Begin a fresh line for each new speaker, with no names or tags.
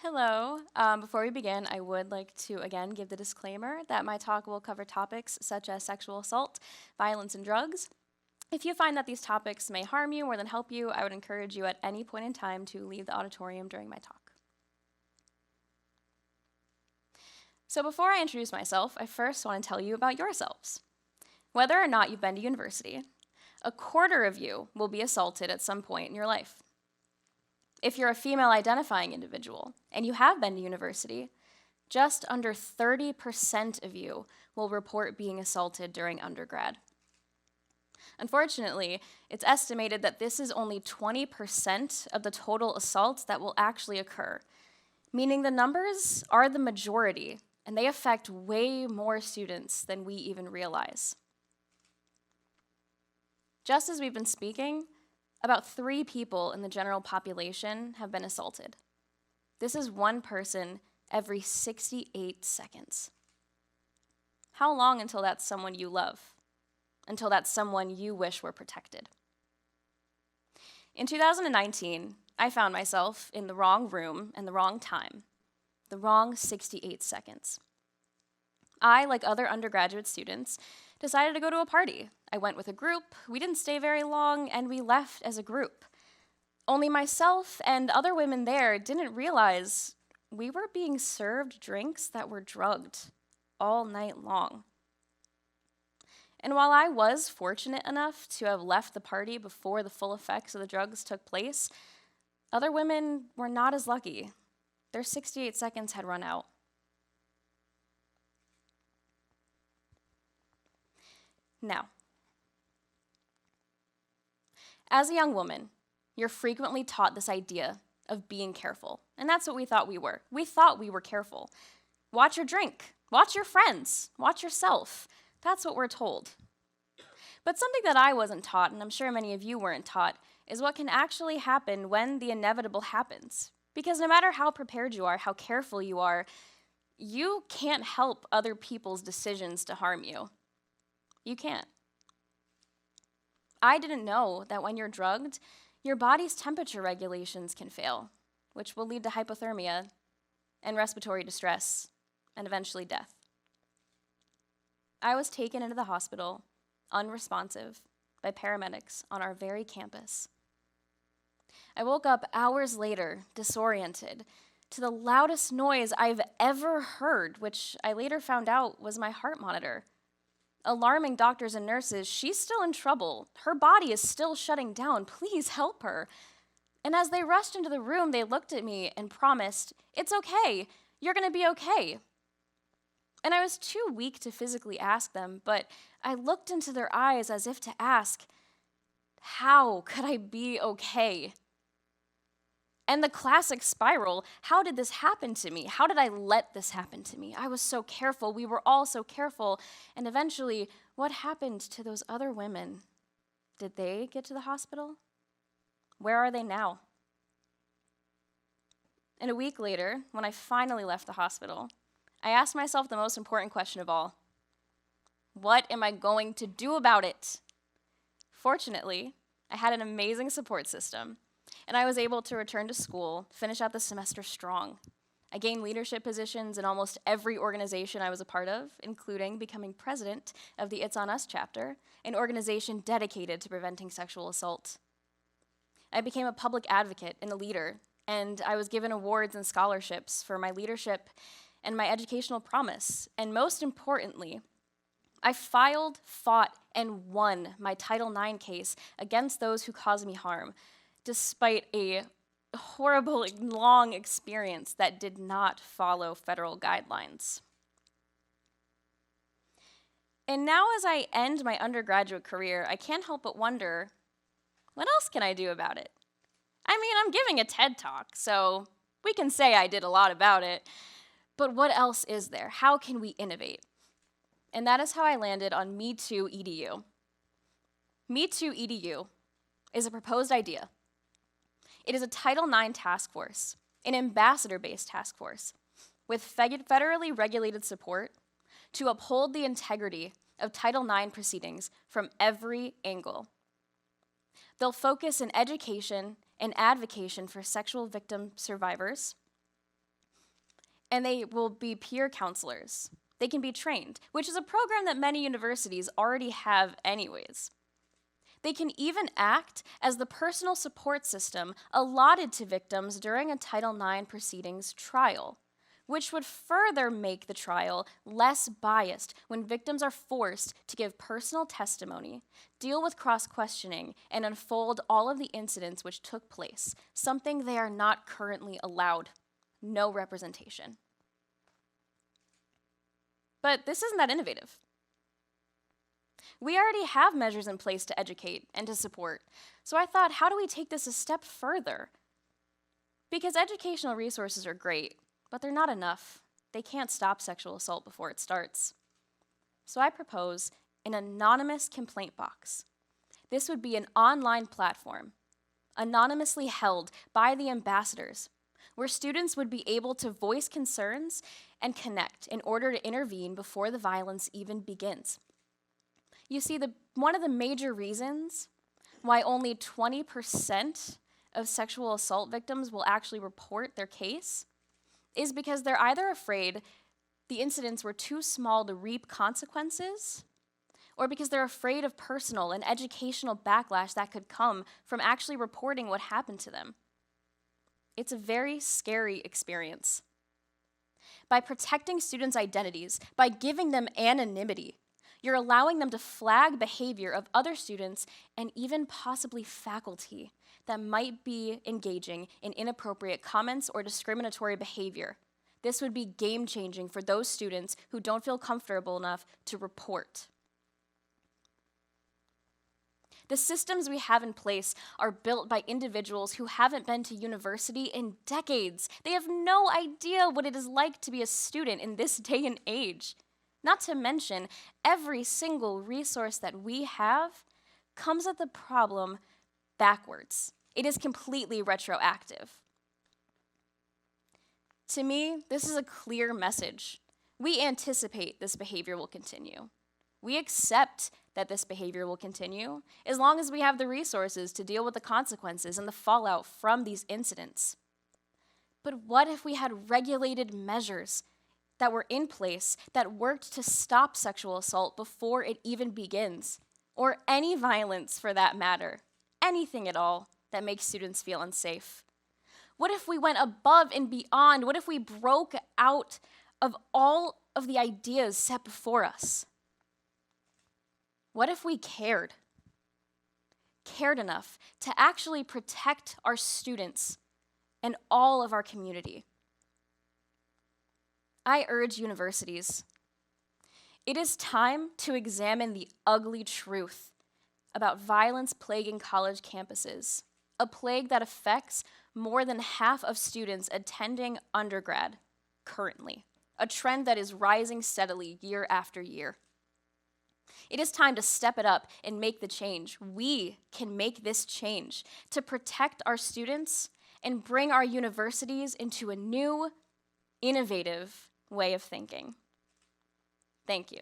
Hello. Before we begin, I would like to again give the disclaimer that my talk will cover topics such as sexual assault, violence, and drugs. If you find that these topics may harm you more than help you, I would encourage you at any point in time to leave the auditorium during my talk. So before I introduce myself, I first want to tell you about yourselves. Whether or not you've been to university, a quarter of you will be assaulted at some point in your life. If you're a female identifying individual and you have been to university, just under 30% of you will report being assaulted during undergrad. Unfortunately, it's estimated that this is only 20% of the total assaults that will actually occur, meaning the numbers are the majority, and they affect way more students than we even realize. Just as we've been speaking, about 3 people in the general population have been assaulted. This is 1 person every 68 seconds. How long until that's someone you love? Until that's someone you wish were protected? In 2019, I found myself in the wrong room and the wrong time, the wrong 68 seconds. I, like other undergraduate students, decided to go to a party. I went with a group, we didn't stay very long, and we left as a group. Only myself and other women there didn't realize we were being served drinks that were drugged all night long. And while I was fortunate enough to have left the party before the full effects of the drugs took place, other women were not as lucky. Their 68 seconds had run out. Now, as a young woman, you're frequently taught this idea of being careful, and that's what we thought we were. We thought we were careful. Watch your drink, watch your friends, watch yourself. That's what we're told. But something that I wasn't taught, and I'm sure many of you weren't taught, is what can actually happen when the inevitable happens. Because no matter how prepared you are, how careful you are, you can't help other people's decisions to harm you. You can't. I didn't know that when you're drugged, your body's temperature regulations can fail, which will lead to hypothermia and respiratory distress and eventually death. I was taken into the hospital, unresponsive, by paramedics on our very campus. I woke up hours later, disoriented, to the loudest noise I've ever heard, which I later found out was my heart monitor. Alarming doctors and nurses, she's still in trouble. Her body is still shutting down. Please help her. And as they rushed into the room, they looked at me and promised, "It's okay. You're going to be okay." And I was too weak to physically ask them, but I looked into their eyes as if to ask, how could I be okay? And the classic spiral, how did this happen to me? How did I let this happen to me? I was so careful. We were all so careful. And eventually, what happened to those other women? Did they get to the hospital? Where are they now? And a week later, when I finally left the hospital, I asked myself the most important question of all. What am I going to do about it? Fortunately, I had an amazing support system, and I was able to return to school, finish out the semester strong. I gained leadership positions in almost every organization I was a part of, including becoming president of the It's On Us chapter, an organization dedicated to preventing sexual assault. I became a public advocate and a leader, and I was given awards and scholarships for my leadership and my educational promise. And most importantly, I filed, fought, and won my Title IX case against those who caused me harm, despite a horrible, long experience that did not follow federal guidelines. And now as I end my undergraduate career, I can't help but wonder, what else can I do about it? I mean, I'm giving a TED Talk, so we can say I did a lot about it, but what else is there? How can we innovate? And that is how I landed on Me Too EDU. Me Too EDU is a proposed idea. It is a Title IX task force, an ambassador-based task force, with federally regulated support to uphold the integrity of Title IX proceedings from every angle. They'll focus in education and advocacy for sexual victim survivors, and they will be peer counselors. They can be trained, which is a program that many universities already have anyways. They can even act as the personal support system allotted to victims during a Title IX proceedings trial, which would further make the trial less biased when victims are forced to give personal testimony, deal with cross-questioning, and unfold all of the incidents which took place, something they are not currently allowed. No representation. But this isn't that innovative. We already have measures in place to educate and to support, so I thought, how do we take this a step further? Because educational resources are great, but they're not enough. They can't stop sexual assault before it starts. So I propose an anonymous complaint box. This would be an online platform, anonymously held by the ambassadors, where students would be able to voice concerns and connect in order to intervene before the violence even begins. You see, one of the major reasons why only 20% of sexual assault victims will actually report their case is because they're either afraid the incidents were too small to reap consequences, or because they're afraid of personal and educational backlash that could come from actually reporting what happened to them. It's a very scary experience. By protecting students' identities, by giving them anonymity, you're allowing them to flag behavior of other students and even possibly faculty that might be engaging in inappropriate comments or discriminatory behavior. This would be game-changing for those students who don't feel comfortable enough to report. The systems we have in place are built by individuals who haven't been to university in decades. They have no idea what it is like to be a student in this day and age. Not to mention, every single resource that we have comes at the problem backwards. It is completely retroactive. To me, this is a clear message. We anticipate this behavior will continue. We accept that this behavior will continue as long as we have the resources to deal with the consequences and the fallout from these incidents. But what if we had regulated measures that were in place that worked to stop sexual assault before it even begins, or any violence for that matter, anything at all that makes students feel unsafe? What if we went above and beyond? What if we broke out of all of the ideas set before us? What if we cared enough to actually protect our students and all of our community? I urge universities, it is time to examine the ugly truth about violence plaguing college campuses, a plague that affects more than half of students attending undergrad currently, a trend that is rising steadily year after year. It is time to step it up and make the change. We can make this change to protect our students and bring our universities into a new, innovative way of thinking. Thank you.